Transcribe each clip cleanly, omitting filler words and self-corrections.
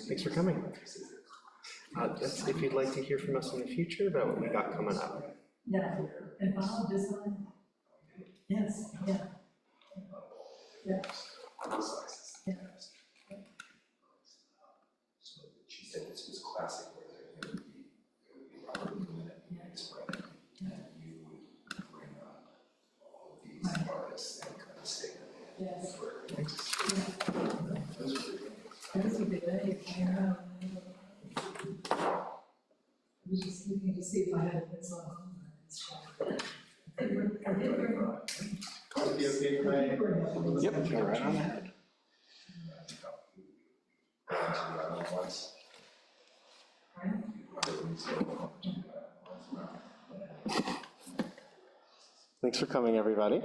Thanks for coming. If you'd like to hear from us in the future about what we got coming up. Yeah, and Bob design. Yes, yeah. Yeah. Yeah. She said this was classic where it would be Robert doing it, and you would bring up all of these artists and kind of stick them in. Yes. Thanks. That would be great. I was just looking to see if I had this on. Yep, go right on ahead. Thanks for coming, everybody.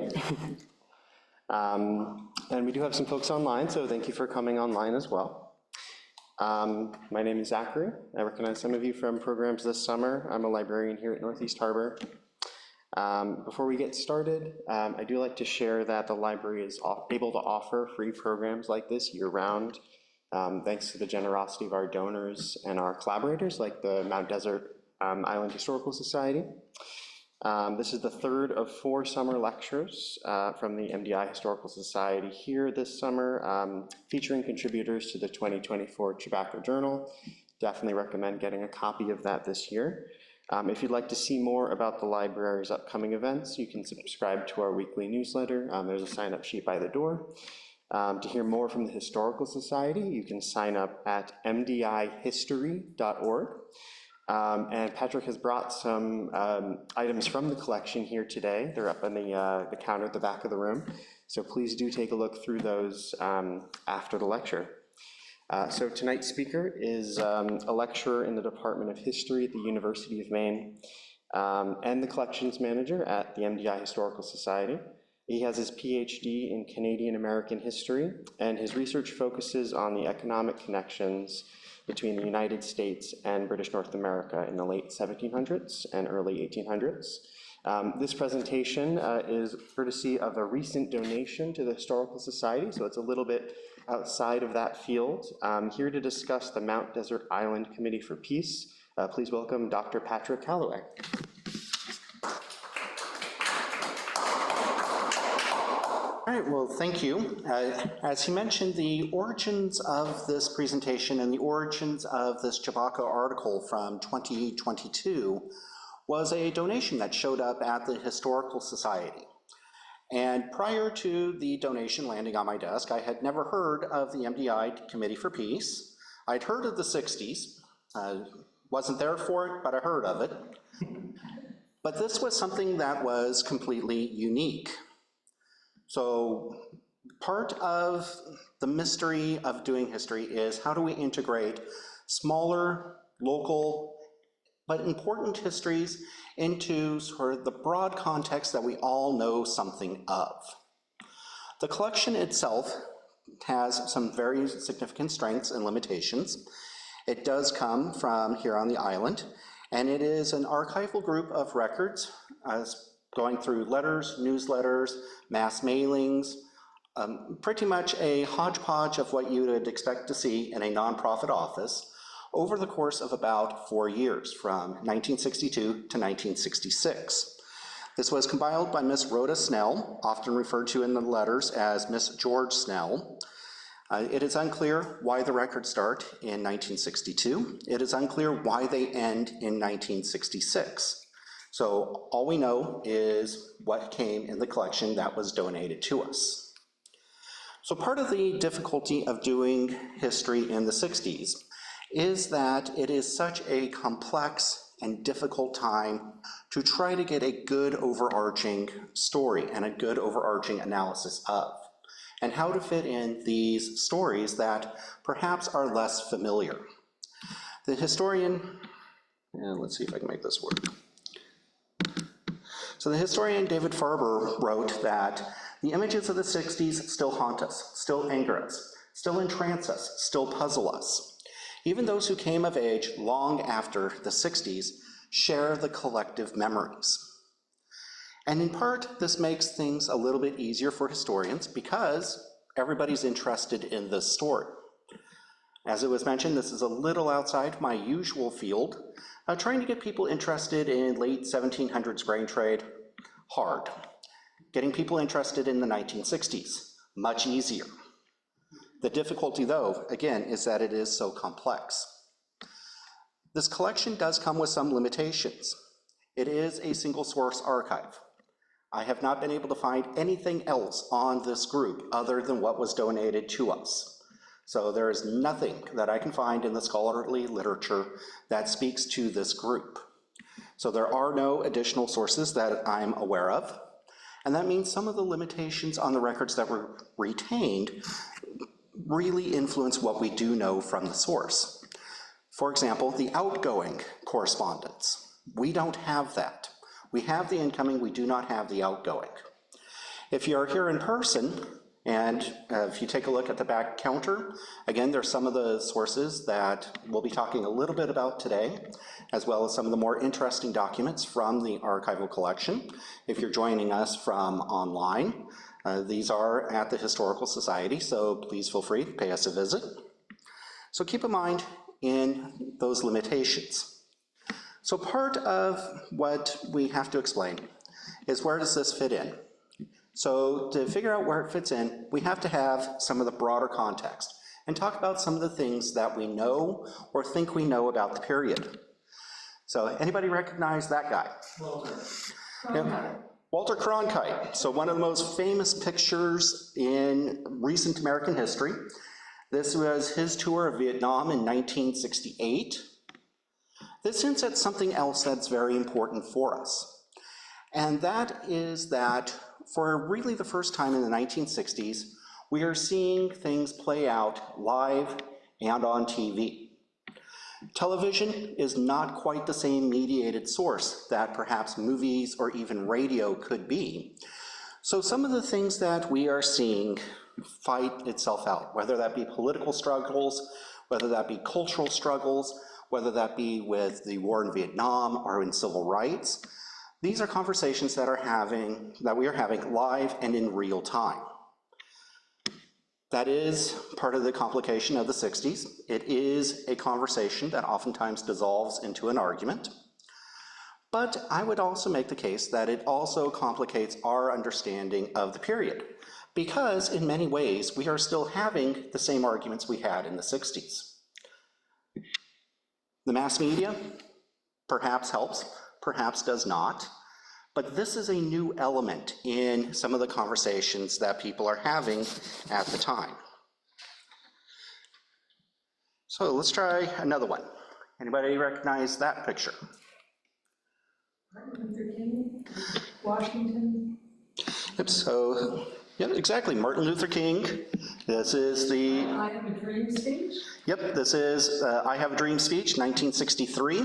And we do have some folks online, so thank you for coming online as well. My name is Zachary. I recognize some of you from programs this summer. I'm a librarian here at Northeast Harbor. Before we get started, I do like to share that the library is able to offer free programs like this year-round, thanks to the generosity of our donors and our collaborators, like the Mount Desert Island Historical Society. This is the third of 4 summer lectures from the MDI Historical Society here this summer, featuring contributors to the 2024 Chebacco Journal. Definitely recommend getting a copy of that this year. If you'd like to see more about the library's upcoming events, you can subscribe to our weekly newsletter. There's a sign-up sheet by the door. To hear more from the Historical Society, you can sign up at mdihistory.org. And Patrick has brought some items from the collection here today. They're up on the counter at the back of the room. So please do take a look through those after the lecture. So tonight's speaker is a lecturer in the Department of History at the University of Maine and the collections manager at the MDI Historical Society. He has his PhD in Canadian American history, and his research focuses on the economic connections between the United States and British North America in the late 1700s and early 1800s. This presentation is courtesy of a recent donation to the Historical Society, so it's a little bit outside of that field. Here to discuss the Mount Desert Island Committee for Peace, please welcome Dr. Patrick Callaway. All right, well, thank you. As he mentioned, the origins of this presentation and the origins of this Chebacco article from 2022 was a donation that showed up at the Historical Society. And prior to the donation landing on my desk, I had never heard of the MDI Committee for Peace. I'd heard of the 60s. Wasn't there for it, but I heard of it. But this was something that was completely unique. So part of the mystery of doing history is how do we integrate smaller, local, but important histories into sort of the broad context that we all know something of. The collection itself has some very significant strengths and limitations. It does come from here on the island, and it is an archival group of records going through letters, newsletters, mass mailings, pretty much a hodgepodge of what you would expect to see in a nonprofit office over the course of about 4 years, from 1962 to 1966. This was compiled by Miss Rhoda Snell, often referred to in the letters as Miss George Snell. It is unclear why the records start in 1962. It is unclear why they end in 1966. So all we know is what came in the collection that was donated to us. So part of the difficulty of doing history in the 60s is that it is such a complex and difficult time to try to get a good overarching story and a good overarching analysis of, and how to fit in these stories that perhaps are less familiar. The historian, let's see if I can make this work. So the historian David Farber wrote that the images of the 60s still haunt us, still anger us, still entrance us, still puzzle us. Even those who came of age long after the 60s share the collective memories. And in part, this makes things a little bit easier for historians because everybody's interested in this story. As it was mentioned, this is a little outside my usual field. Trying to get people interested in late 1700s grain trade, hard. Getting people interested in the 1960s, much easier. The difficulty, though, again, is that it is so complex. This collection does come with some limitations. It is a single source archive. I have not been able to find anything else on this group other than what was donated to us. So there is nothing that I can find in the scholarly literature that speaks to this group. So there are no additional sources that I'm aware of, and that means some of the limitations on the records that were retained really influence what we do know from the source. For example, the outgoing correspondence. We don't have that. We have the incoming, we do not have the outgoing. If you're here in person, and if you take a look at the back counter, again, there's some of the sources that we'll be talking a little bit about today, as well as some of the more interesting documents from the archival collection. If you're joining us from online, these are at the Historical Society, so please feel free to pay us a visit. So keep in mind in those limitations. So part of what we have to explain is, where does this fit in? So to figure out where it fits in, we have to have some of the broader context and talk about some of the things that we know or think we know about the period. So anybody recognize that guy? Walter Cronkite. So one of the most famous pictures in recent American history. This was his tour of Vietnam in 1968. This hints at something else that's very important for us. And that is that for really the first time in the 1960s, we are seeing things play out live and on TV. Television is not quite the same mediated source that perhaps movies or even radio could be. So some of the things that we are seeing fight itself out, whether that be political struggles, whether that be cultural struggles, whether that be with the war in Vietnam or in civil rights, these are conversations that we are having live and in real time. That is part of the complication of the 60s. It is a conversation that oftentimes dissolves into an argument. But I would also make the case that it also complicates our understanding of the period, because in many ways we are still having the same arguments we had in the 60s. The mass media perhaps helps, perhaps does not, but this is a new element in some of the conversations that people are having at the time. So let's try another one. Anybody recognize that picture? Martin Luther King, Washington. Yep, so, yep, exactly, Martin Luther King. This is the... I Have a Dream speech. Yep, this is I Have a Dream speech, 1963.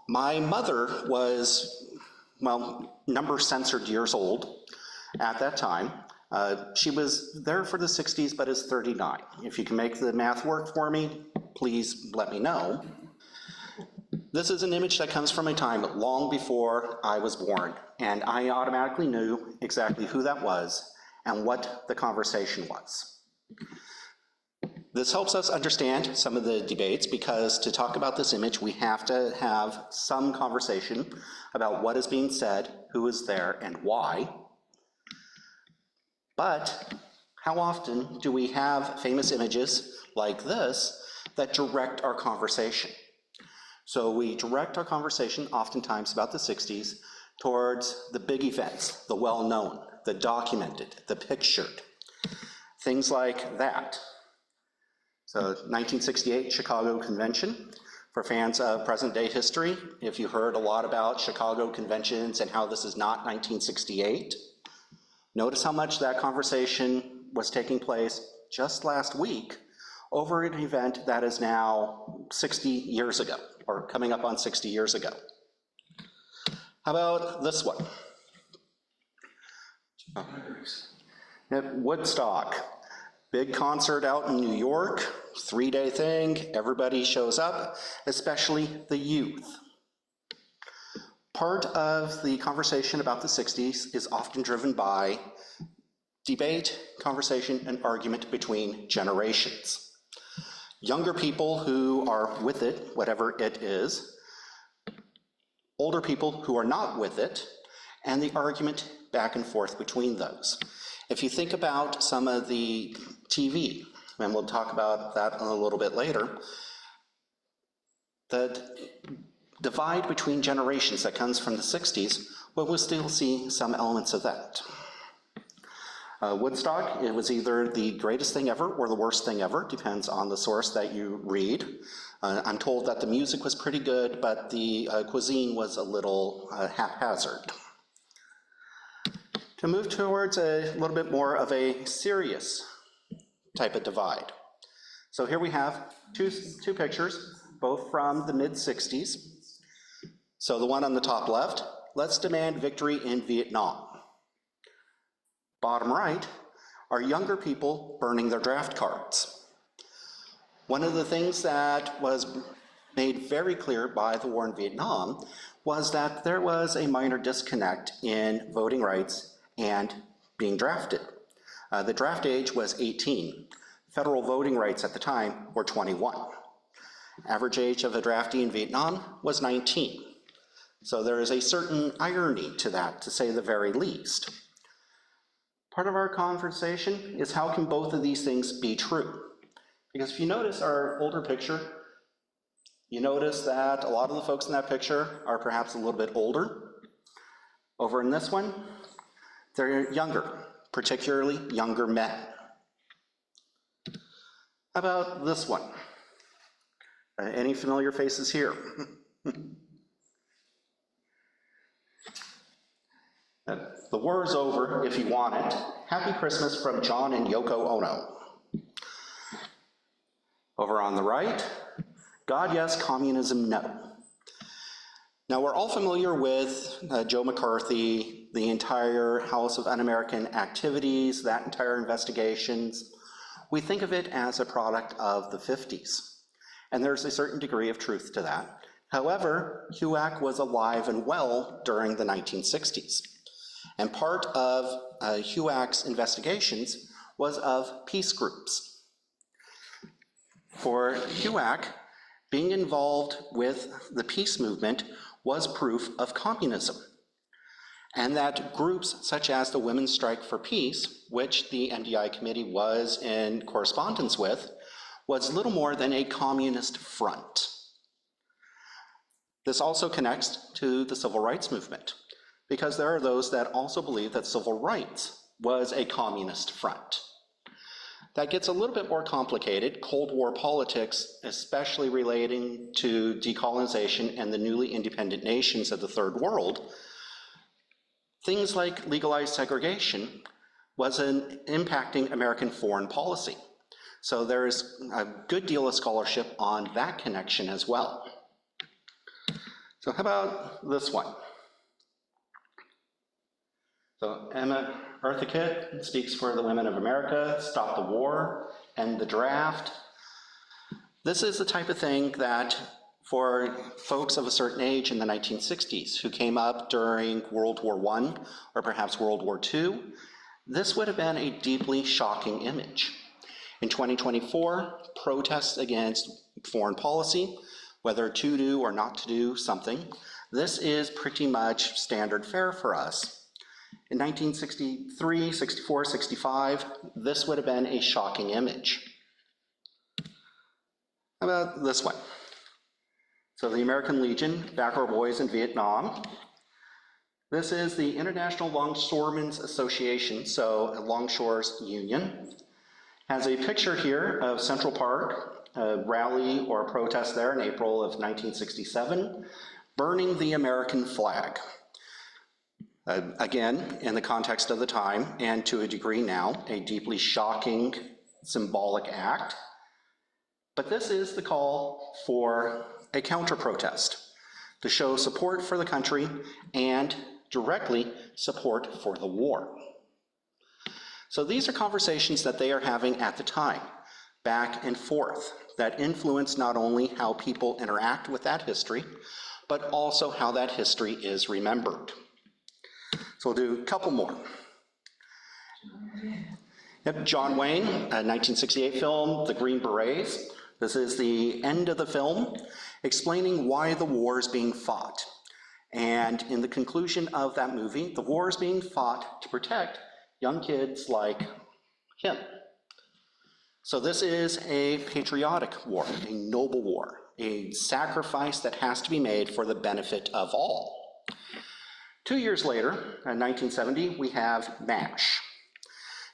My mother was, well, number censored years old at that time. She was there for the 60s, but is 39. If you can make the math work for me, please let me know. This is an image that comes from a time long before I was born, and I automatically knew exactly who that was and what the conversation was. This helps us understand some of the debates, because to talk about this image, we have to have some conversation about what is being said, who is there, and why. But how often do we have famous images like this that direct our conversation? So we direct our conversation oftentimes about the 60s towards the big events, the well-known, the documented, the pictured, things like that. So 1968 Chicago Convention. For fans of present-day history, if you heard a lot about Chicago conventions and how this is not 1968, notice how much that conversation was taking place just last week over an event that is now 60 years ago, or coming up on 60 years ago. How about this one? At Woodstock, big concert out in New York, 3-day thing, everybody shows up, especially the youth. Part of the conversation about the 60s is often driven by debate, conversation, and argument between generations. Younger people who are with it, whatever it is, older people who are not with it, and the argument back and forth between those. If you think about some of the TV, and we'll talk about that a little bit later, the divide between generations that comes from the 60s, well, we'll still see some elements of that. Woodstock, it was either the greatest thing ever or the worst thing ever, depends on the source that you read. I'm told that the music was pretty good, but the cuisine was a little haphazard. To move towards a little bit more of a serious type of divide. So here we have two pictures, both from the mid-60s. So the one on the top left, let's demand victory in Vietnam. Bottom right are younger people burning their draft cards. One of the things that was made very clear by the war in Vietnam was that there was a minor disconnect in voting rights and being drafted. The draft age was 18. Federal voting rights at the time were 21. Average age of a draftee in Vietnam was 19. So there is a certain irony to that, to say the very least. Part of our conversation is how can both of these things be true? Because if you notice our older picture, you notice that a lot of the folks in that picture are perhaps a little bit older. Over in this one, they're younger, particularly younger men. How about this one? Any familiar faces here? The war is over if you want it. Happy Christmas from John and Yoko Ono. Over on the right, God yes, communism no. Now we're all familiar with Joe McCarthy, the entire House of Un-American Activities, that entire investigations. We think of it as a product of the 50s, and there's a certain degree of truth to that. However, HUAC was alive and well during the 1960s. And part of HUAC's investigations was of peace groups. For HUAC, being involved with the peace movement was proof of communism. And that groups such as the Women's Strike for Peace, which the MDI committee was in correspondence with, was little more than a communist front. This also connects to the civil rights movement, because there are those that also believe that civil rights was a communist front. That gets a little bit more complicated. Cold War politics, especially relating to decolonization and the newly independent nations of the Third World, things like legalized segregation was impacting American foreign policy. So there is a good deal of scholarship on that connection as well. So how about this one? So Emma Earthakit speaks for the Women of America, Stop the War, End the Draft. This is the type of thing that for folks of a certain age in the 1960s who came up during World War I or perhaps World War II, this would have been a deeply shocking image. In 2024, protests against foreign policy, whether to do or not to do something, this is pretty much standard fare for us. In 1963, 64, 65, this would have been a shocking image. How about this one? So the American Legion, Back Our Boys in Vietnam. This is the International Longshoremen's Association, so a Longshore's Union. Has a picture here of Central Park, a rally or a protest there in April of 1967, burning the American flag. Again, in the context of the time, and to a degree now, a deeply shocking symbolic act. But this is the call for a counter-protest, to show support for the country and directly support for the war. So these are conversations that they are having at the time, back and forth, that influence not only how people interact with that history, but also how that history is remembered. So we'll do a couple more. Yep, John Wayne, a 1968 film, The Green Berets. This is the end of the film, explaining why the war is being fought. And in the conclusion of that movie, the war is being fought to protect young kids like him. So this is a patriotic war, a noble war, a sacrifice that has to be made for the benefit of all. 2 years later, in 1970, we have MASH.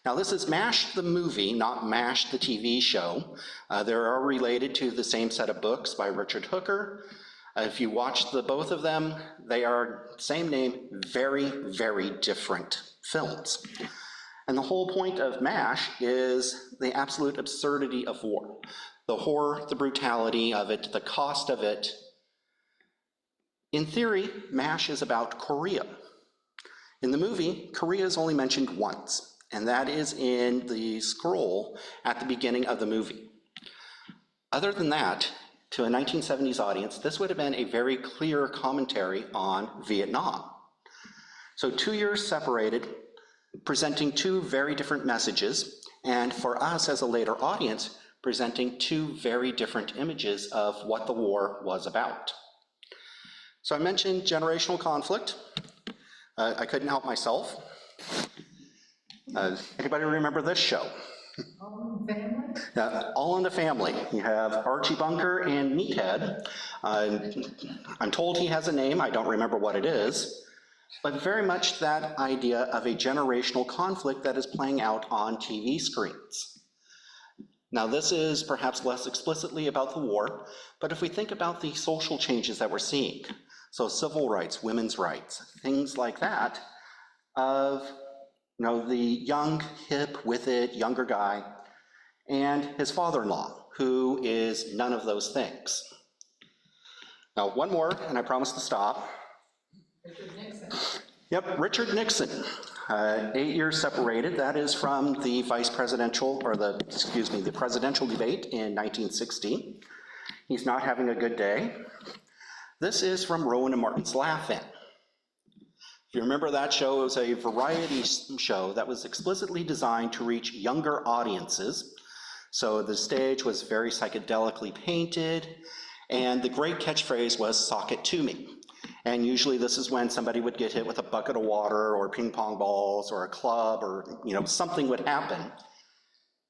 Now this is MASH the movie, not MASH the TV show. They are related to the same set of books by Richard Hooker. If you watch both of them, they are same name, very, very different films. And the whole point of MASH is the absolute absurdity of war. The horror, the brutality of it, the cost of it. In theory, MASH is about Korea. In the movie, Korea is only mentioned once, and that is in the scroll at the beginning of the movie. Other than that, to a 1970s audience, this would have been a very clear commentary on Vietnam. So 2 years separated, presenting two very different messages, and for us as a later audience, presenting two very different images of what the war was about. So I mentioned generational conflict. I couldn't help myself. Anybody remember this show? All in the family? All in the Family. You have Archie Bunker and Meathead. I'm told he has a name, I don't remember what it is, but very much that idea of a generational conflict that is playing out on TV screens. Now this is perhaps less explicitly about the war, but if we think about the social changes that we're seeing, so civil rights, women's rights, things like that, of the young, hip, with it, younger guy, and his father-in-law, who is none of those things. Now, one more, and I promise to stop. Richard Nixon. Yep, Richard Nixon, 8 years separated. That is from the presidential debate in 1960. He's not having a good day. This is from Rowan and Martin's Laugh-In. If you remember that show, it was a variety show that was explicitly designed to reach younger audiences. So the stage was very psychedelically painted, and the great catchphrase was, "Sock it to me." And usually this is when somebody would get hit with a bucket of water or ping pong balls or a club or something would happen.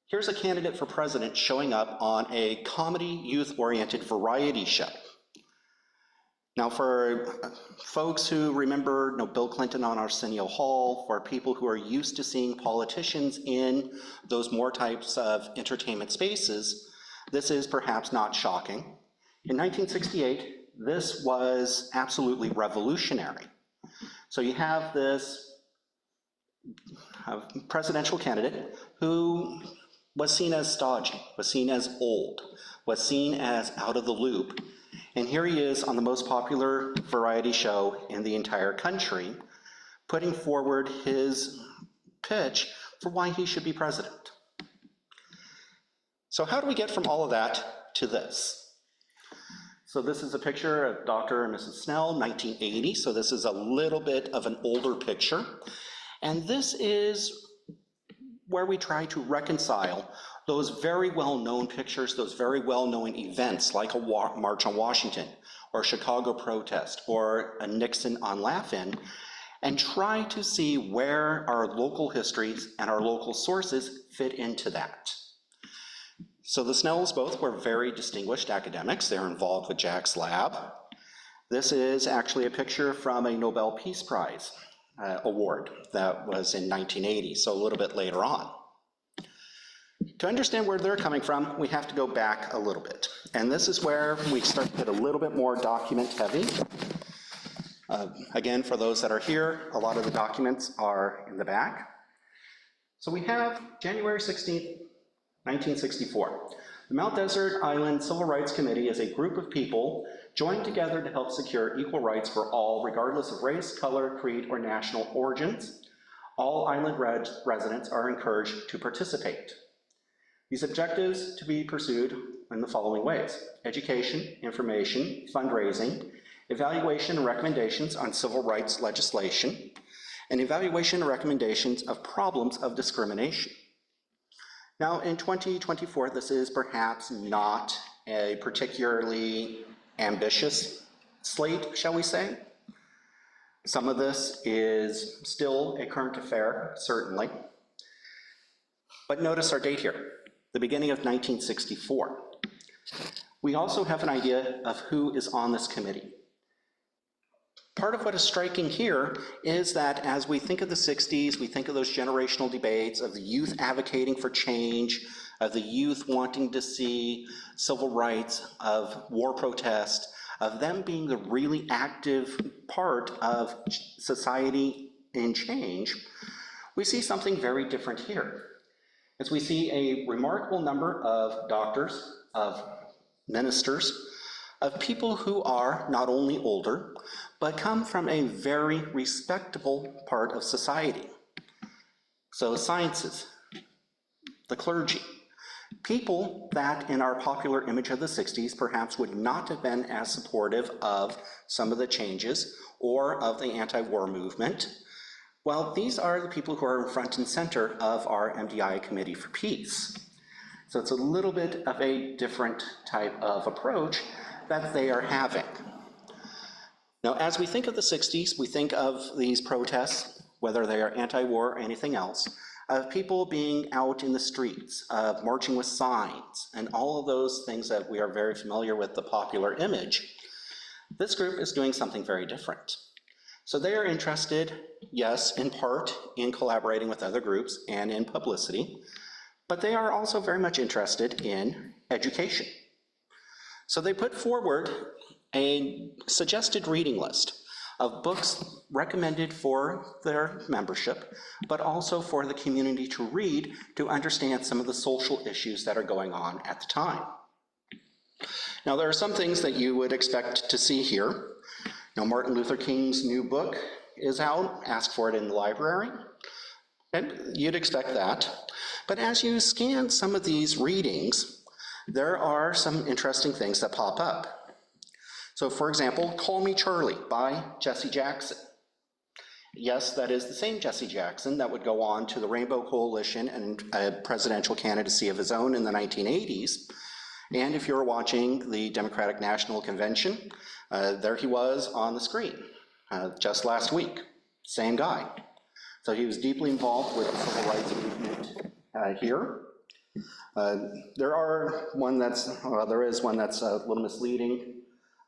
Here's a candidate for president showing up on a comedy youth-oriented variety show. Now for folks who remember Bill Clinton on Arsenio Hall, for people who are used to seeing politicians in those more types of entertainment spaces, this is perhaps not shocking. In 1968, this was absolutely revolutionary. So you have this presidential candidate who was seen as stodgy, was seen as old, was seen as out of the loop. And here he is on the most popular variety show in the entire country, putting forward his pitch for why he should be president. So how do we get from all of that to this? So this is a picture of Dr. and Mrs. Snell, 1980. So this is a little bit of an older picture. And this is where we try to reconcile those very well-known pictures, those very well-known events like a March on Washington, or Chicago protest, or a Nixon on Laugh-In, and try to see where our local histories and our local sources fit into that. So the Snells both were very distinguished academics. They're involved with Jack's lab. This is actually a picture from a Nobel Peace Prize award that was in 1980, so a little bit later on. To understand where they're coming from, we have to go back a little bit. And this is where we start to get a little bit more document heavy. Again, for those that are here, a lot of the documents are in the back. So we have January 16th, 1964. The Mount Desert Island Civil Rights Committee is a group of people joined together to help secure equal rights for all, regardless of race, color, creed, or national origins. All island residents are encouraged to participate. These objectives to be pursued in the following ways: education, information, fundraising, evaluation and recommendations on civil rights legislation, and evaluation and recommendations of problems of discrimination. Now, in 2024, this is perhaps not a particularly ambitious slate, shall we say. Some of this is still a current affair, certainly. But notice our date here, the beginning of 1964. We also have an idea of who is on this committee. Part of what is striking here is that as we think of the 60s, we think of those generational debates of the youth advocating for change, of the youth wanting to see civil rights, of war protest, of them being the really active part of society in change. We see something very different here, as we see a remarkable number of doctors, of ministers, of people who are not only older, but come from a very respectable part of society. So sciences, the clergy, people that in our popular image of the 60s perhaps would not have been as supportive of some of the changes or of the anti-war movement. Well, these are the people who are front and center of our MDI Committee for Peace. So it's a little bit of a different type of approach that they are having. Now, as we think of the 60s, we think of these protests, whether they are anti-war or anything else, of people being out in the streets, of marching with signs, and all of those things that we are very familiar with the popular image. This group is doing something very different. So they are interested, yes, in part in collaborating with other groups and in publicity, but they are also very much interested in education. So they put forward a suggested reading list of books recommended for their membership, but also for the community to read to understand some of the social issues that are going on at the time. Now, there are some things that you would expect to see here. Now, Martin Luther King's new book is out. Ask for it in the library, and you'd expect that. But as you scan some of these readings, there are some interesting things that pop up. So for example, Call Me Charlie by Jesse Jackson. Yes, that is the same Jesse Jackson that would go on to the Rainbow Coalition and a presidential candidacy of his own in the 1980s. And if you're watching the Democratic National Convention, there he was on the screen just last week, same guy. So he was deeply involved with the civil rights movement here. There is one that's a little misleading.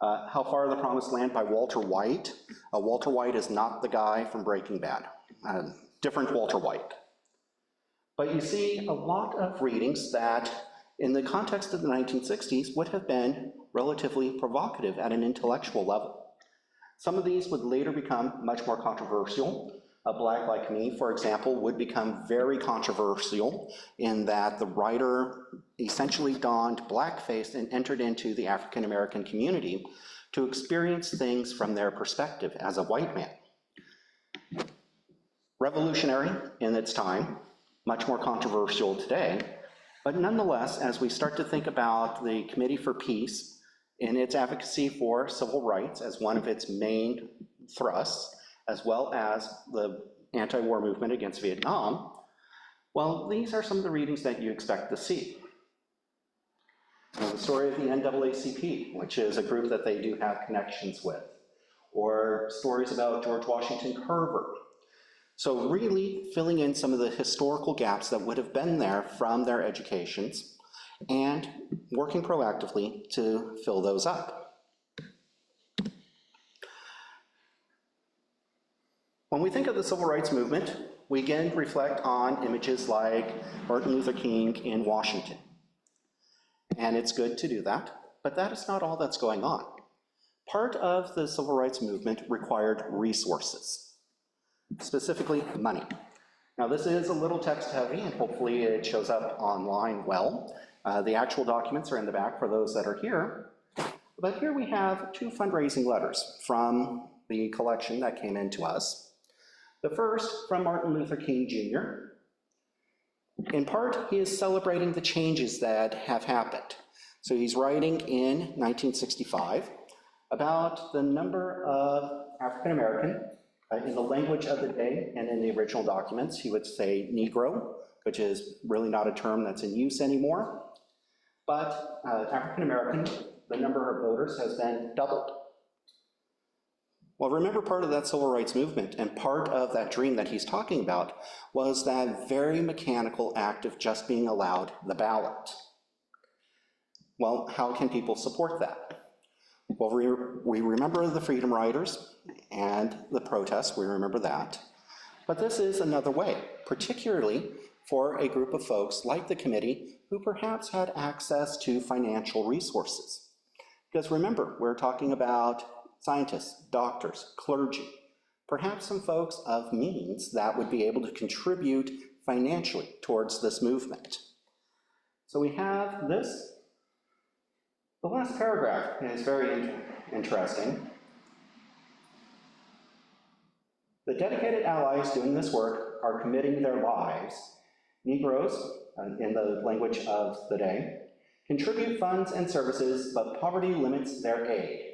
How Far the Promised Land by Walter White. Walter White is not the guy from Breaking Bad. Different Walter White. But you see a lot of readings that, in the context of the 1960s, would have been relatively provocative at an intellectual level. Some of these would later become much more controversial. A Black Like Me, for example, would become very controversial in that the writer essentially donned blackface and entered into the African American community to experience things from their perspective as a white man. Revolutionary in its time, much more controversial today, but nonetheless, as we start to think about the Committee for Peace in its advocacy for civil rights as one of its main thrusts, as well as the anti-war movement against Vietnam, well, these are some of the readings that you expect to see. Now, the story of the NAACP, which is a group that they do have connections with, or stories about George Washington Carver. So really filling in some of the historical gaps that would have been there from their educations and working proactively to fill those up. When we think of the civil rights movement, we again reflect on images like Martin Luther King in Washington. And it's good to do that, but that is not all that's going on. Part of the civil rights movement required resources, specifically money. Now this is a little text heavy and hopefully it shows up online well. The actual documents are in the back for those that are here. But here we have two fundraising letters from the collection that came into us. The first from Martin Luther King Jr. In part, he is celebrating the changes that have happened. So he's writing in 1965, about the number of African American, in the language of the day and in the original documents, he would say Negro, which is really not a term that's in use anymore. But African American, the number of voters has been doubled. Well, remember, part of that civil rights movement and part of that dream that he's talking about was that very mechanical act of just being allowed the ballot. Well, how can people support that? Well, we remember the Freedom Riders and the protests, we remember that. But this is another way, particularly for a group of folks like the committee who perhaps had access to financial resources. Because remember, we're talking about scientists, doctors, clergy, perhaps some folks of means that would be able to contribute financially towards this movement. So we have this. The last paragraph is very interesting. The dedicated allies doing this work are committing their lives. Negroes, in the language of the day, contribute funds and services, but poverty limits their aid.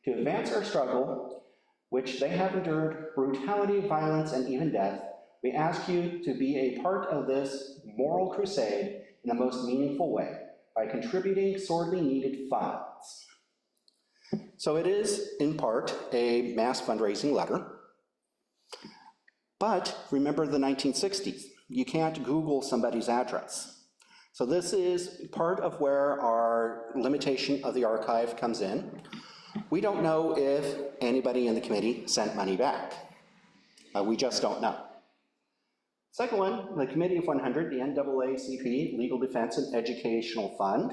To advance our struggle, which they have endured brutality, violence, and even death, we ask you to be a part of this moral crusade in the most meaningful way by contributing sorely needed funds. So it is, in part, a mass fundraising letter. But remember the 1960s. You can't Google somebody's address. So this is part of where our limitation of the archive comes in. We don't know if anybody in the committee sent money back. We just don't know. Second one, the Committee of 100, the NAACP Legal Defense and Educational Fund.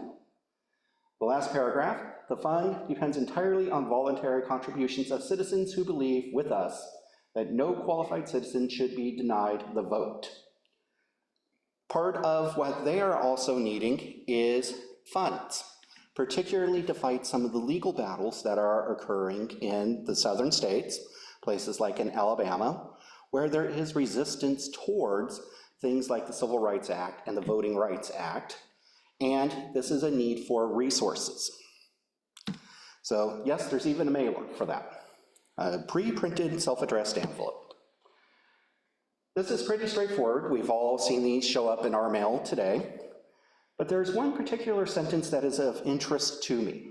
The last paragraph, the fund depends entirely on voluntary contributions of citizens who believe with us that no qualified citizen should be denied the vote. Part of what they are also needing is funds, particularly to fight some of the legal battles that are occurring in the southern states, places like in Alabama, where there is resistance towards things like the Civil Rights Act and the Voting Rights Act, and this is a need for resources. So yes, there's even a mailer for that, a pre-printed self-addressed envelope. This is pretty straightforward. We've all seen these show up in our mail today. But there's one particular sentence that is of interest to me.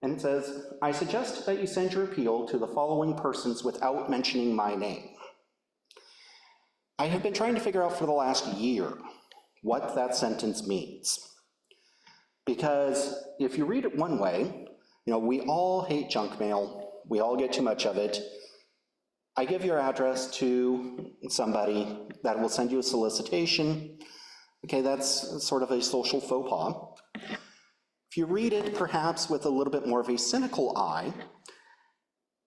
And it says, I suggest that you send your appeal to the following persons without mentioning my name. I have been trying to figure out for the last year what that sentence means. Because if you read it one way, we all hate junk mail, we all get too much of it. I give your address to somebody that will send you a solicitation. Okay, that's sort of a social faux pas. If you read it perhaps with a little bit more of a cynical eye,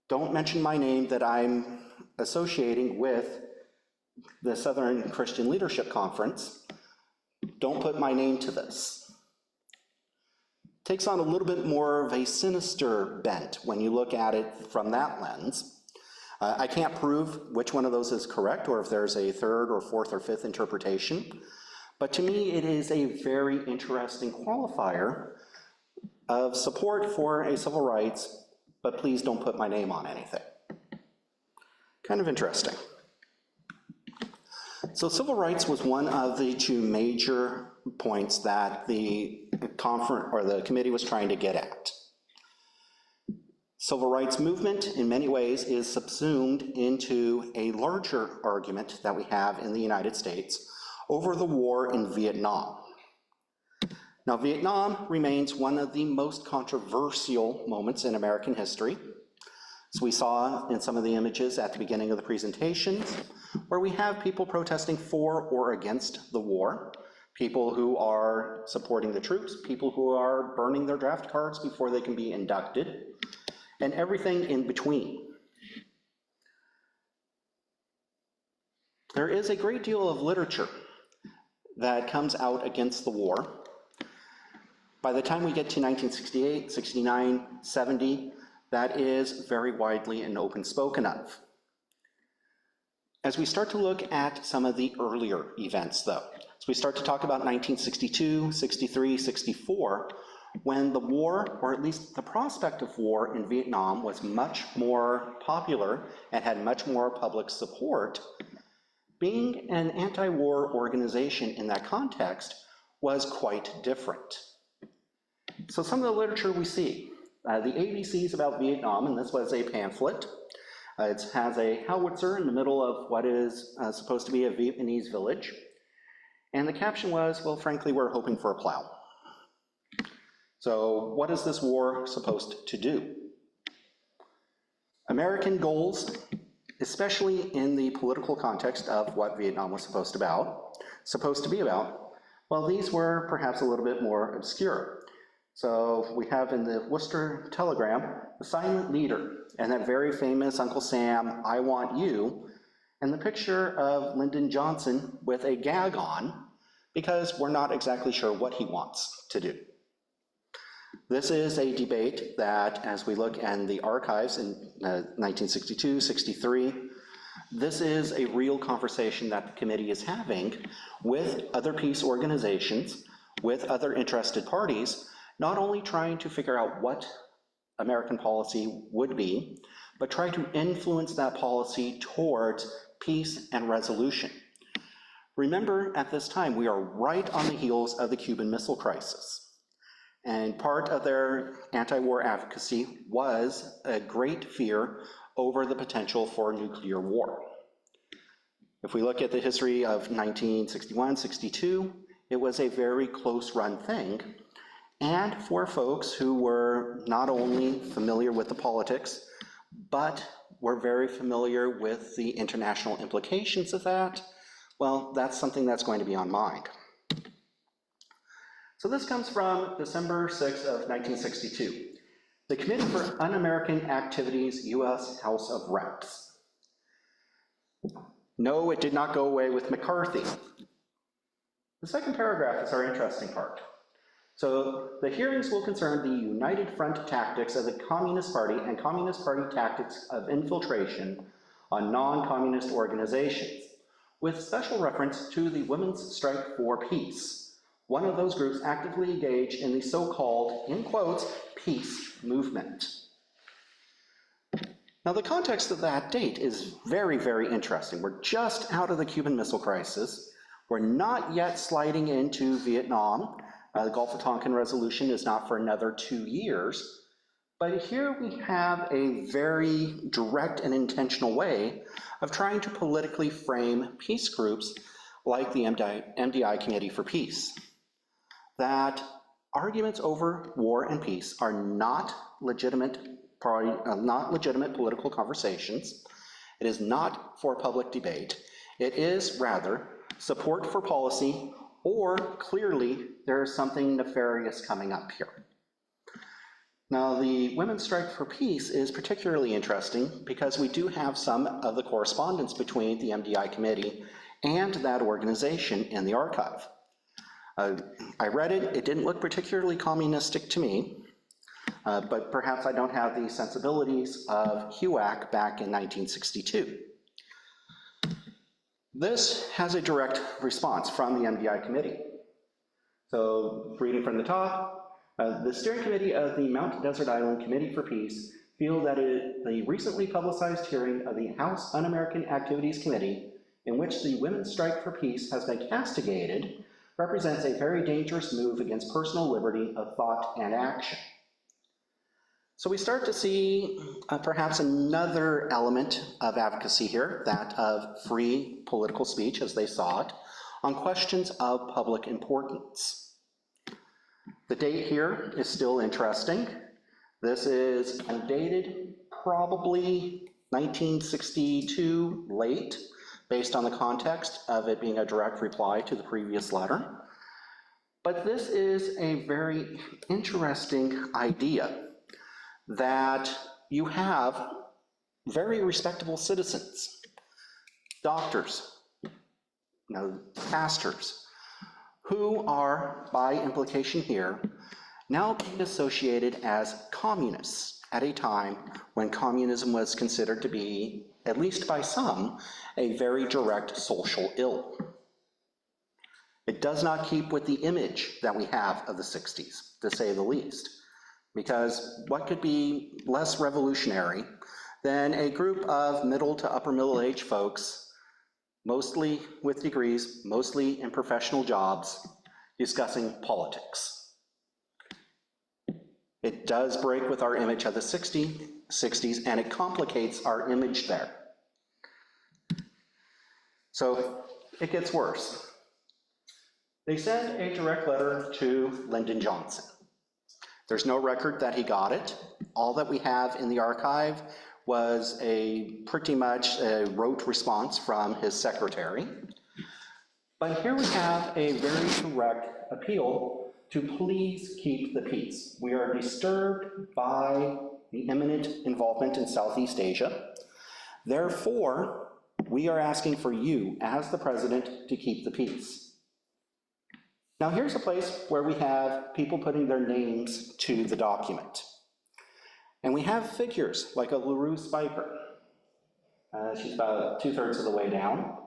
don't mention my name that I'm associating with the Southern Christian Leadership Conference. Don't put my name to this. Takes on a little bit more of a sinister bent when you look at it from that lens. I can't prove which one of those is correct or if there's a third or fourth or fifth interpretation. But to me, it is a very interesting qualifier of support for a civil rights, but please don't put my name on anything. Kind of interesting. So civil rights was one of the two major points that the conference or the committee was trying to get at. Civil rights movement, in many ways, is subsumed into a larger argument that we have in the United States over the war in Vietnam. Now, Vietnam remains one of the most controversial moments in American history. So we saw in some of the images at the beginning of the presentations, where we have people protesting for or against the war, people who are supporting the troops, people who are burning their draft cards before they can be inducted, and everything in between. There is a great deal of literature that comes out against the war. By the time we get to 1968, 69, 70, that is very widely and open spoken of. As we start to look at some of the earlier events, though, as we start to talk about 1962, 63, 64, when the war, or at least the prospect of war in Vietnam, was much more popular and had much more public support, being an anti-war organization in that context was quite different. So some of the literature we see, the ABCs about Vietnam, and this was a pamphlet. It has a howitzer in the middle of what is supposed to be a Vietnamese village. And the caption was, well, frankly, we're hoping for a plow. So what is this war supposed to do? American goals, especially in the political context of what Vietnam was supposed to be about, well, these were perhaps a little bit more obscure. So we have in the Worcester Telegram, the silent leader, and that very famous Uncle Sam, I want you, and the picture of Lyndon Johnson with a gag on, because we're not exactly sure what he wants to do. This is a debate that, as we look in the archives in 1962, 63, this is a real conversation that the committee is having with other peace organizations, with other interested parties, not only trying to figure out what American policy would be, but try to influence that policy towards peace and resolution. Remember, at this time, we are right on the heels of the Cuban Missile Crisis. And part of their anti-war advocacy was a great fear over the potential for nuclear war. If we look at the history of 1961, 62, it was a very close run thing. And for folks who were not only familiar with the politics, but were very familiar with the international implications of that, well, that's something that's going to be on mind. So this comes from December 6th of 1962. The Committee for Un-American Activities, U.S. House of Reps. No, it did not go away with McCarthy. The second paragraph is our interesting part. So the hearings will concern the united front tactics of the Communist Party and Communist Party tactics of infiltration on non-communist organizations, with special reference to the Women's Strike for Peace, one of those groups actively engaged in the so-called, in quotes, peace movement. Now the context of that date is very, very interesting. We're just out of the Cuban Missile Crisis. We're not yet sliding into Vietnam. The Gulf of Tonkin resolution is not for another 2 years. But here we have a very direct and intentional way of trying to politically frame peace groups like the MDI Committee for Peace. That arguments over war and peace are not legitimate political conversations. It is not for public debate. It is rather support for policy, or clearly there is something nefarious coming up here. Now, the Women's Strike for Peace is particularly interesting because we do have some of the correspondence between the MDI committee and that organization in the archive. I read it, it didn't look particularly communistic to me, but perhaps I don't have the sensibilities of HUAC back in 1962. This has a direct response from the MDI committee. So, reading from the top, the steering committee of the Mount Desert Island Committee for Peace feel that the recently publicized hearing of the House Un-American Activities Committee, in which the Women's Strike for Peace has been castigated, represents a very dangerous move against personal liberty of thought and action. So we start to see perhaps another element of advocacy here, that of free political speech as they saw it, on questions of public importance. The date here is still interesting. This is dated probably 1962 late, based on the context of it being a direct reply to the previous letter. But this is a very interesting idea that you have very respectable citizens, doctors, pastors, who are, by implication here, now being associated as communists at a time when communism was considered to be, at least by some, a very direct social ill. It does not keep with the image that we have of the 60s. to say the least. Because what could be less revolutionary than a group of middle to upper middle-aged folks, mostly with degrees, mostly in professional jobs, discussing politics? It does break with our image of the 60s, and it complicates our image there. So it gets worse. They send a direct letter to Lyndon Johnson. There's no record that he got it. All that we have in the archive was a pretty much a rote response from his secretary. But here we have a very direct appeal to please keep the peace. We are disturbed by the imminent involvement in Southeast Asia. Therefore, we are asking for you, as the president, to keep the peace. Now here's a place where we have people putting their names to the document. And we have figures like a LaRue Spiker. She's about 2/3 of the way down.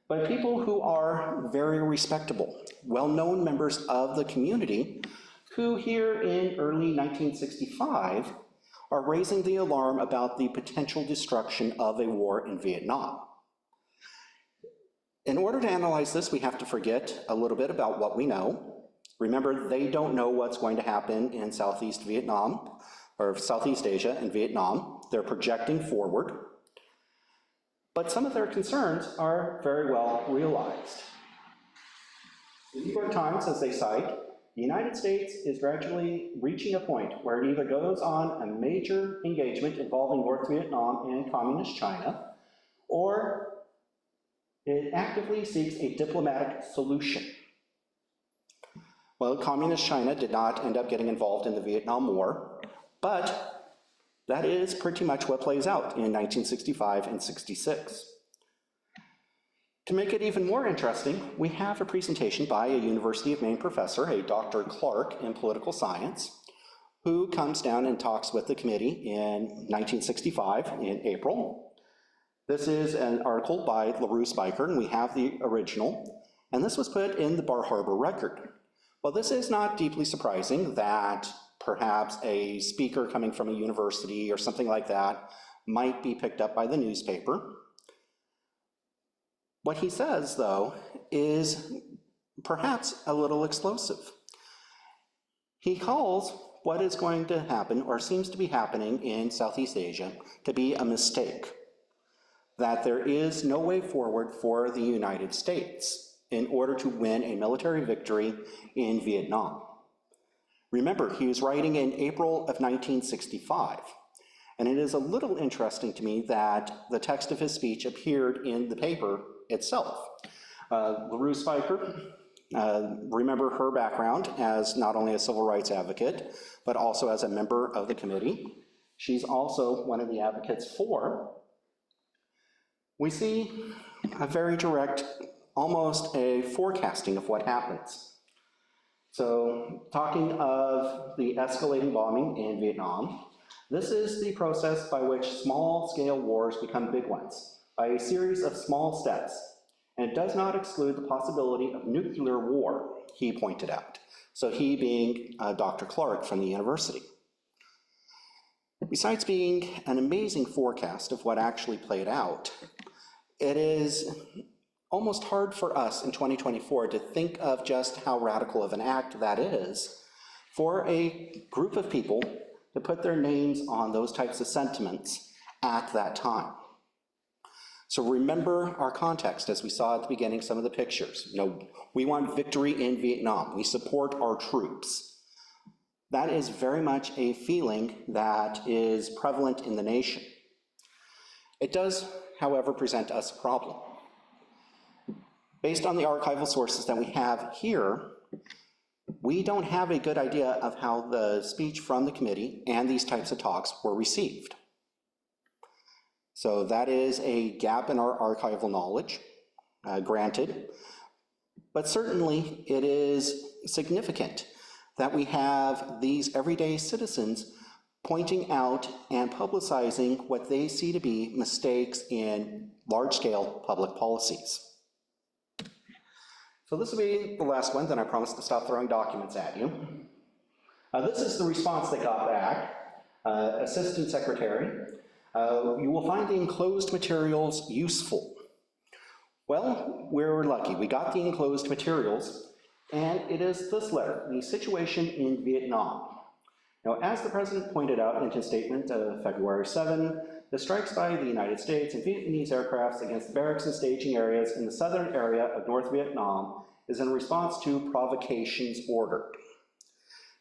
But people who are very respectable, well-known members of the community, who here in early 1965 are raising the alarm about the potential destruction of a war in Vietnam. In order to analyze this, we have to forget a little bit about what we know. Remember, they don't know what's going to happen in Southeast Vietnam, or Southeast Asia and Vietnam. They're projecting forward. But some of their concerns are very well realized. The New York Times, as they cite, the United States is gradually reaching a point where it either goes on a major engagement involving North Vietnam and Communist China, or it actively seeks a diplomatic solution. Well, Communist China did not end up getting involved in the Vietnam War, but that is pretty much what plays out in 1965 and 66. To make it even more interesting, we have a presentation by a University of Maine professor, a Dr. Clark in political science, who comes down and talks with the committee in 1965 in April. This is an article by LaRue Spiker, and we have the original, and this was put in the Bar Harbor Record. Well, this is not deeply surprising that perhaps a speaker coming from a university or something like that might be picked up by the newspaper. What he says, though, is perhaps a little explosive. He calls what is going to happen, or seems to be happening in Southeast Asia, to be a mistake. That there is no way forward for the United States in order to win a military victory in Vietnam. Remember, he was writing in April of 1965, and it is a little interesting to me that the text of his speech appeared in the paper itself. LaRue Spiker, remember her background as not only a civil rights advocate, but also as a member of the committee. She's also one of the advocates for. We see a very direct, almost a forecasting of what happens. So, talking of the escalating bombing in Vietnam, this is the process by which small-scale wars become big ones, by a series of small steps, and it does not exclude the possibility of nuclear war, he pointed out. So he being Dr. Clark from the university. Besides being an amazing forecast of what actually played out, it is almost hard for us in 2024 to think of just how radical of an act that is for a group of people to put their names on those types of sentiments at that time. So remember our context, as we saw at the beginning, some of the pictures. You know, we want victory in Vietnam. We support our troops. That is very much a feeling that is prevalent in the nation. It does, however, present us a problem. Based on the archival sources that we have here, we don't have a good idea of how the speech from the committee and these types of talks were received. So that is a gap in our archival knowledge, granted, but certainly it is significant that we have these everyday citizens pointing out and publicizing what they see to be mistakes in large-scale public policies. So this will be the last one, then I promise to stop throwing documents at you. This is the response they got back. Assistant Secretary, you will find the enclosed materials useful. Well, we're lucky. We got the enclosed materials, and it is this letter, the situation in Vietnam. Now, as the President pointed out in his statement of February 7, the strikes by the United States and Vietnamese aircrafts against the barracks and staging areas in the southern area of North Vietnam is in response to provocations ordered.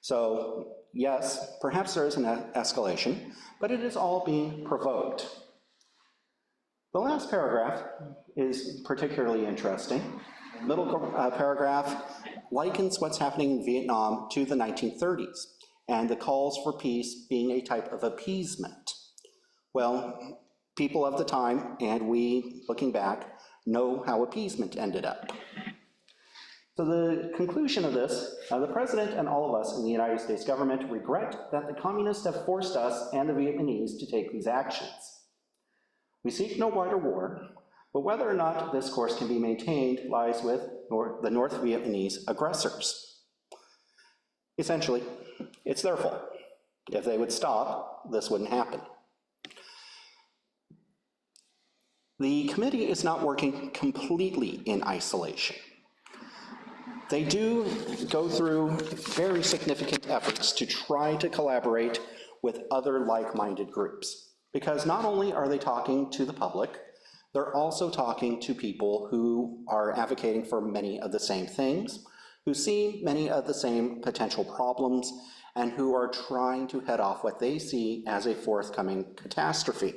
So, yes, perhaps there is an escalation, but it is all being provoked. The last paragraph is particularly interesting. Middle paragraph likens what's happening in Vietnam to the 1930s, and the calls for peace being a type of appeasement. Well, people of the time, and we, looking back, know how appeasement ended up. So the conclusion of this, the President and all of us in the United States government regret that the communists have forced us and the Vietnamese to take these actions. We seek no wider war, but whether or not this course can be maintained lies with the North Vietnamese aggressors. Essentially, it's their fault. If they would stop, this wouldn't happen. The committee is not working completely in isolation. They do go through very significant efforts to try to collaborate with other like-minded groups, because not only are they talking to the public, they're also talking to people who are advocating for many of the same things, who see many of the same potential problems, and who are trying to head off what they see as a forthcoming catastrophe.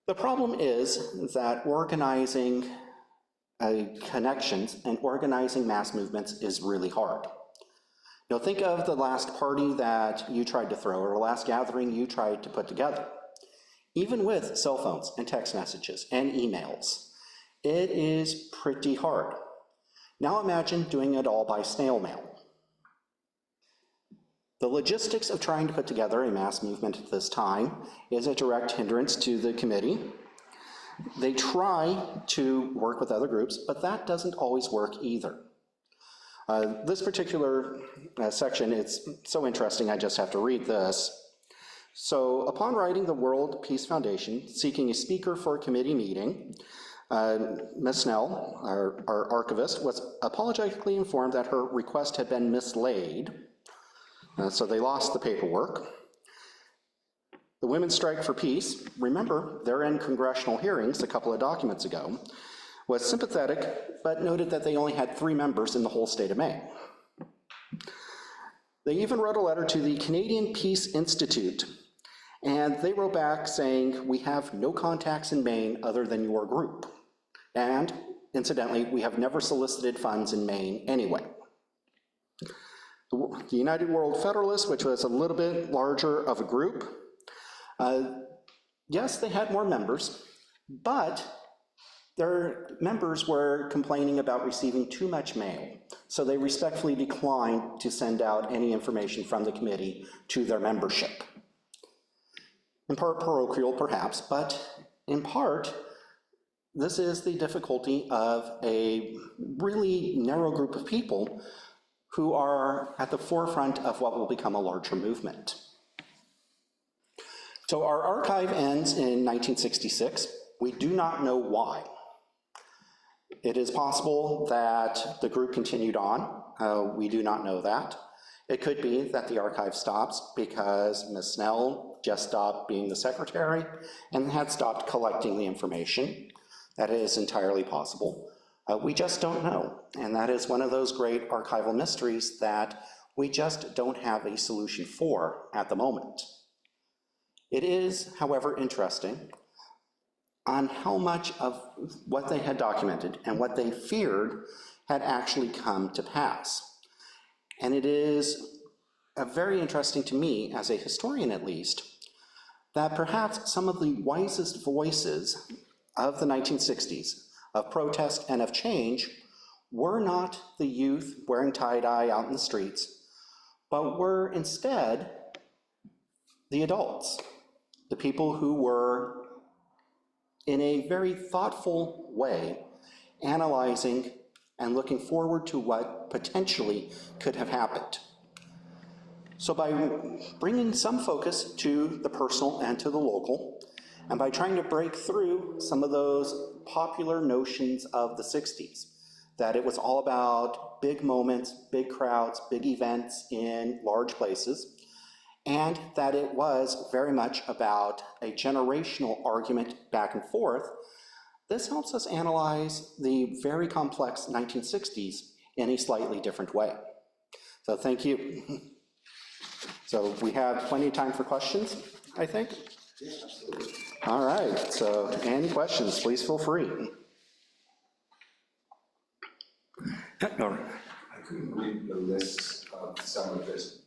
The problem is that organizing connections and organizing mass movements is really hard. Now think of the last party that you tried to throw, or the last gathering you tried to put together. Even with cell phones and text messages and emails, it is pretty hard. Now imagine doing it all by snail mail. The logistics of trying to put together a mass movement at this time is a direct hindrance to the committee. They try to work with other groups, but that doesn't always work either. This particular section, it's so interesting, I just have to read this. So, upon writing the World Peace Foundation, seeking a speaker for a committee meeting, Ms. Snell, our archivist, was apologetically informed that her request had been mislaid, so they lost the paperwork. The Women's Strike for Peace, remember, they're in congressional hearings a couple of documents ago, was sympathetic, but noted that they only had 3 members in the whole state of Maine. They even wrote a letter to the Canadian Peace Institute, and they wrote back saying, we have no contacts in Maine other than your group. And, incidentally, we have never solicited funds in Maine anyway. The United World Federalists, which was a little bit larger of a group, yes, they had more members, but their members were complaining about receiving too much mail, so they respectfully declined to send out any information from the committee to their membership. In part parochial, perhaps, but in part, this is the difficulty of a really narrow group of people who are at the forefront of what will become a larger movement. So our archive ends in 1966. We do not know why. It is possible that the group continued on. We do not know that. It could be that the archive stops because Ms. Snell just stopped being the secretary and had stopped collecting the information. That is entirely possible. We just don't know, and that is one of those great archival mysteries that we just don't have a solution for at the moment. It is, however, interesting on how much of what they had documented and what they feared had actually come to pass. And it is very interesting to me, as a historian at least, that perhaps some of the wisest voices of the 1960s, of protest and of change, were not the youth wearing tie-dye out in the streets, but were instead the adults, the people who were, in a very thoughtful way, analyzing and looking forward to what potentially could have happened. So by bringing some focus to the personal and to the local, and by trying to break through some of those popular notions of the 60s, that it was all about big moments, big crowds, big events in large places, and that it was very much about a generational argument back and forth, this helps us analyze the very complex 1960s in a slightly different way. So thank you. So we have plenty of time for questions, I think. All right, so any questions, please feel free. I couldn't read the lists of some of this,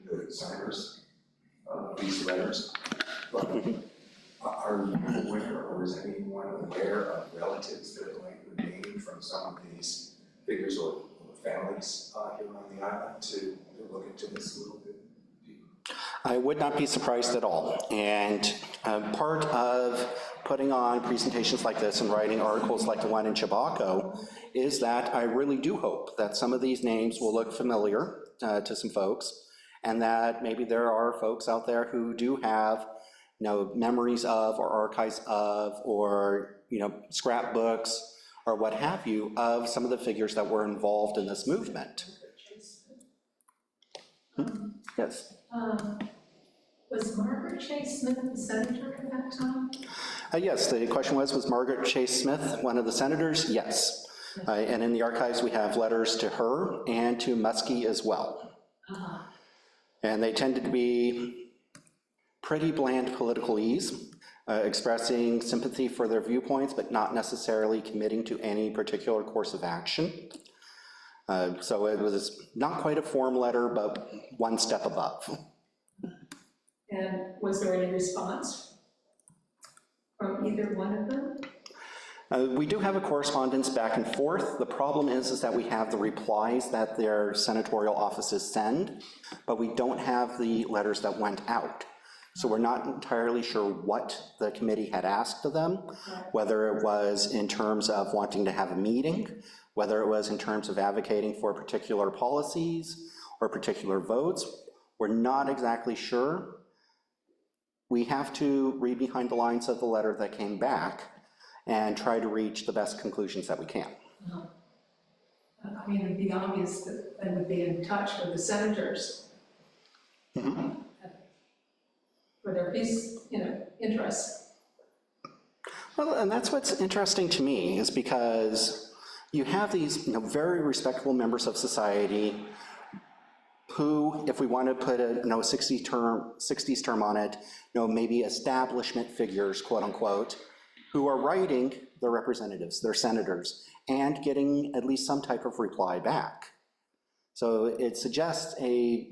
the signers of these letters, but are you aware, or is anyone aware of relatives that might remain from some of these figures or families here on the island to look into this a little bit deeper? I would not be surprised at all, and part of putting on presentations like this and writing articles like the one in Chebacco is that I really do hope that some of these names will look familiar to some folks, and that maybe there are folks out there who do have, memories of, or archives of, or, scrapbooks, or what have you, of some of the figures that were involved in this movement. Yes? Was Margaret Chase Smith the senator at that time? Yes, the question was Margaret Chase Smith one of the senators? Yes. And in the archives, we have letters to her and to Muskie as well. And they tended to be pretty bland politicalese, expressing sympathy for their viewpoints, but not necessarily committing to any particular course of action. So it was not quite a form letter, but one step above. And was there any response from either one of them? We do have a correspondence back and forth. The problem is that we have the replies that their senatorial offices send, but we don't have the letters that went out. So we're not entirely sure what the committee had asked of them, whether it was in terms of wanting to have a meeting, whether it was in terms of advocating for particular policies or particular votes. We're not exactly sure. We have to read behind the lines of the letter that came back and try to reach the best conclusions that we can. I mean, it'd be obvious that they would be in touch with the senators for their peace, interests. Well, and that's what's interesting to me, is because you have these very respectable members of society who, if we want to put a 60s term on it, maybe establishment figures, quote unquote, who are writing their representatives, their senators, and getting at least some type of reply back. So it suggests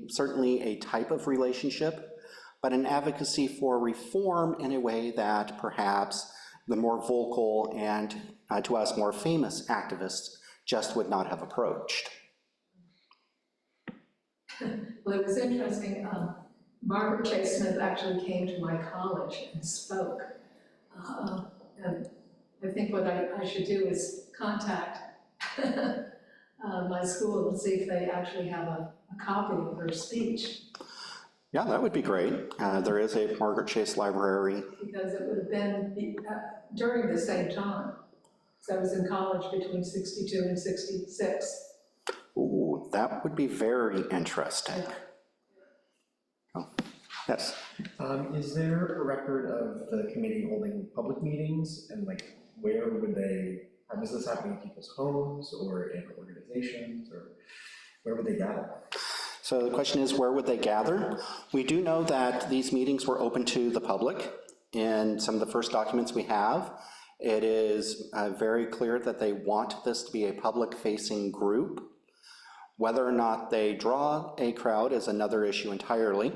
certainly a type of relationship, but an advocacy for reform in a way that perhaps the more vocal and, to us, more famous activists just would not have approached. Well, it was interesting. Margaret Chase Smith actually came to my college and spoke. And I think what I should do is contact my school and see if they actually have a copy of her speech. Yeah, that would be great. There is a Margaret Chase library. Because it would have been during the same time. So I was in college between 62 and 66. Ooh, that would be very interesting. Yeah. Oh, yes. Is there a record of the committee holding public meetings, and where would they, does this happen in people's homes or in organizations, or where would they gather? So the question is, where would they gather? We do know that these meetings were open to the public. In some of the first documents we have, it is very clear that they want this to be a public-facing group. Whether or not they draw a crowd is another issue entirely.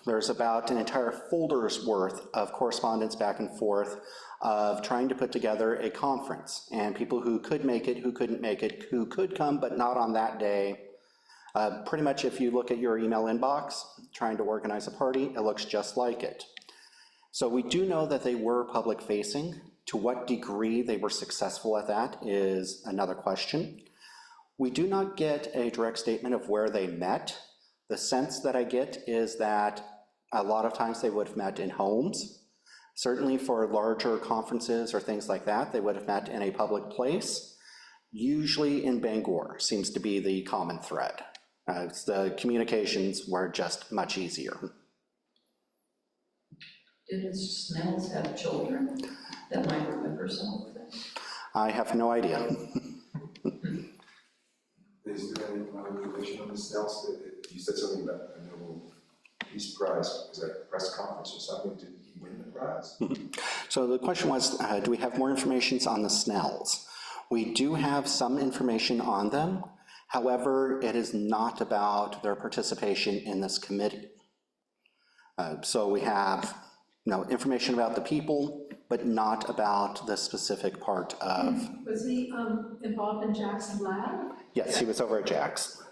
There's about an entire folder's worth of correspondence back and forth of trying to put together a conference, and people who could make it, who couldn't make it, who could come but not on that day. Pretty much if you look at your email inbox, trying to organize a party, it looks just like it. So we do know that they were public-facing. To what degree they were successful at that is another question. We do not get a direct statement of where they met, The sense that I get is that a lot of times they would have met in homes. Certainly for larger conferences or things like that, they would have met in a public place. Usually in Bangor seems to be the common thread. The communications were just much easier. Did his Snells have children that might remember some of them? I have no idea. Is there any information on this else? You said something about a Nobel Peace Prize. Was that a press conference or something? Did he win the prize? So the question was, do we have more information on the Snells? We do have some information on them. However, it is not about their participation in this committee. So we have information about the people, but not about the specific part of. Was he involved in Jackson Lab? Yes, he was over at Jack's.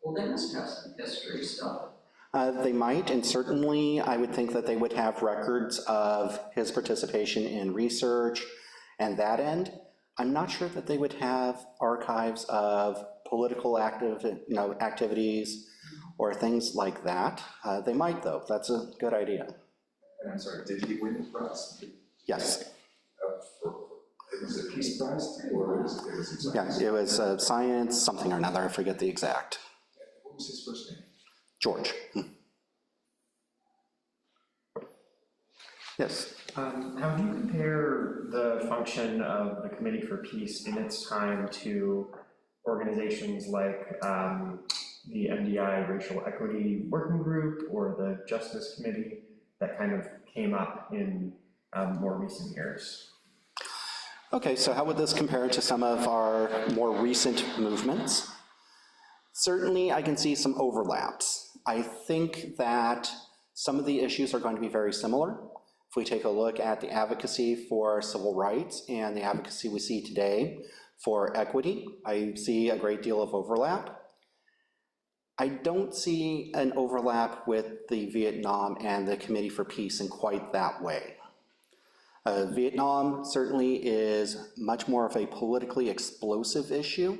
Well, they must have some history stuff. They might, and certainly I would think that they would have records of his participation in research and that end. I'm not sure that they would have archives of political activities or things like that. They might, though. That's a good idea. And I'm sorry, did he win the prize? Yes. It was a Peace Prize, or it was Yeah, it was science, something or another. I forget the exact. What was his first name? George. Yes. How do you compare the function of the Committee for Peace in its time to organizations like the MDI Racial Equity Working Group or the Justice Committee that kind of came up in more recent years? Okay, so how would this compare to some of our more recent movements? Certainly, I can see some overlaps. I think that some of the issues are going to be very similar. If we take a look at the advocacy for civil rights and the advocacy we see today for equity, I see a great deal of overlap. I don't see an overlap with the Vietnam and the Committee for Peace in quite that way. Vietnam certainly is much more of a politically explosive issue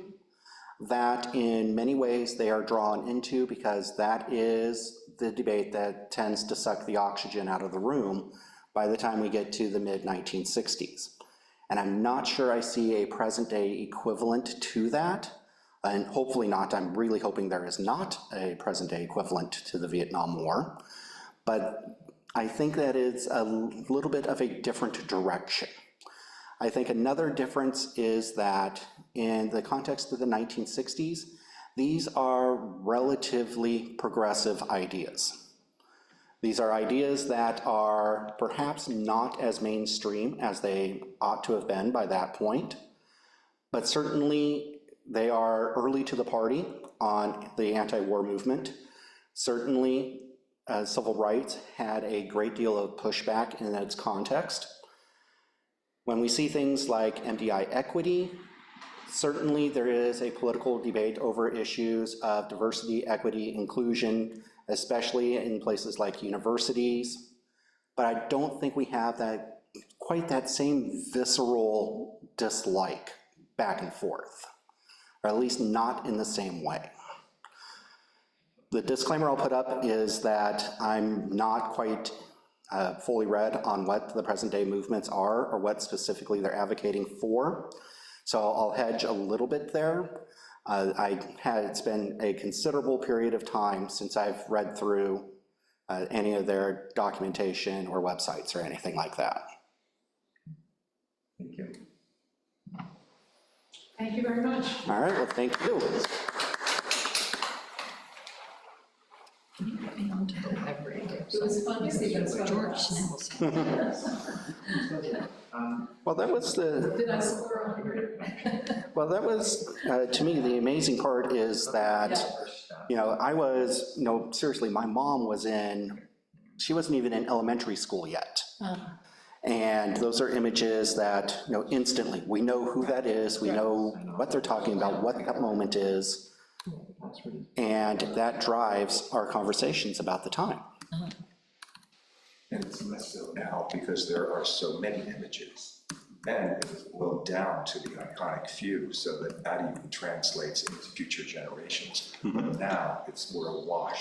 that in many ways they are drawn into because that is the debate that tends to suck the oxygen out of the room by the time we get to the mid-1960s. And I'm not sure I see a present-day equivalent to that, and hopefully not. I'm really hoping there is not a present-day equivalent to the Vietnam War, but I think that is a little bit of a different direction. I think another difference is that in the context of the 1960s, these are relatively progressive ideas. These are ideas that are perhaps not as mainstream as they ought to have been by that point, but certainly they are early to the party on the anti-war movement. Certainly, civil rights had a great deal of pushback in its context. When we see things like MDI equity, certainly there is a political debate over issues of diversity, equity, inclusion, especially in places like universities, but I don't think we have quite that same visceral dislike back and forth, or at least not in the same way. The disclaimer I'll put up is that I'm not quite fully read on what the present day movements are or what specifically they're advocating for, so I'll hedge a little bit there. It's been a considerable period of time since I've read through any of their documentation or websites or anything like that. Thank you. Thank you very much. All right, well, thank you. It was fun to see those photographs. Well, that was the, Did I score on here? well, that was, to me, the amazing part is that, I was, seriously, my mom she wasn't even in elementary school yet. And those are images that, instantly, we know who that is, we know what they're talking about, what that moment is, and that drives our conversations about the time. And it's less so now because there are so many images. Then it was boiled down to the iconic few so that even translates into future generations. But now it's more a wash.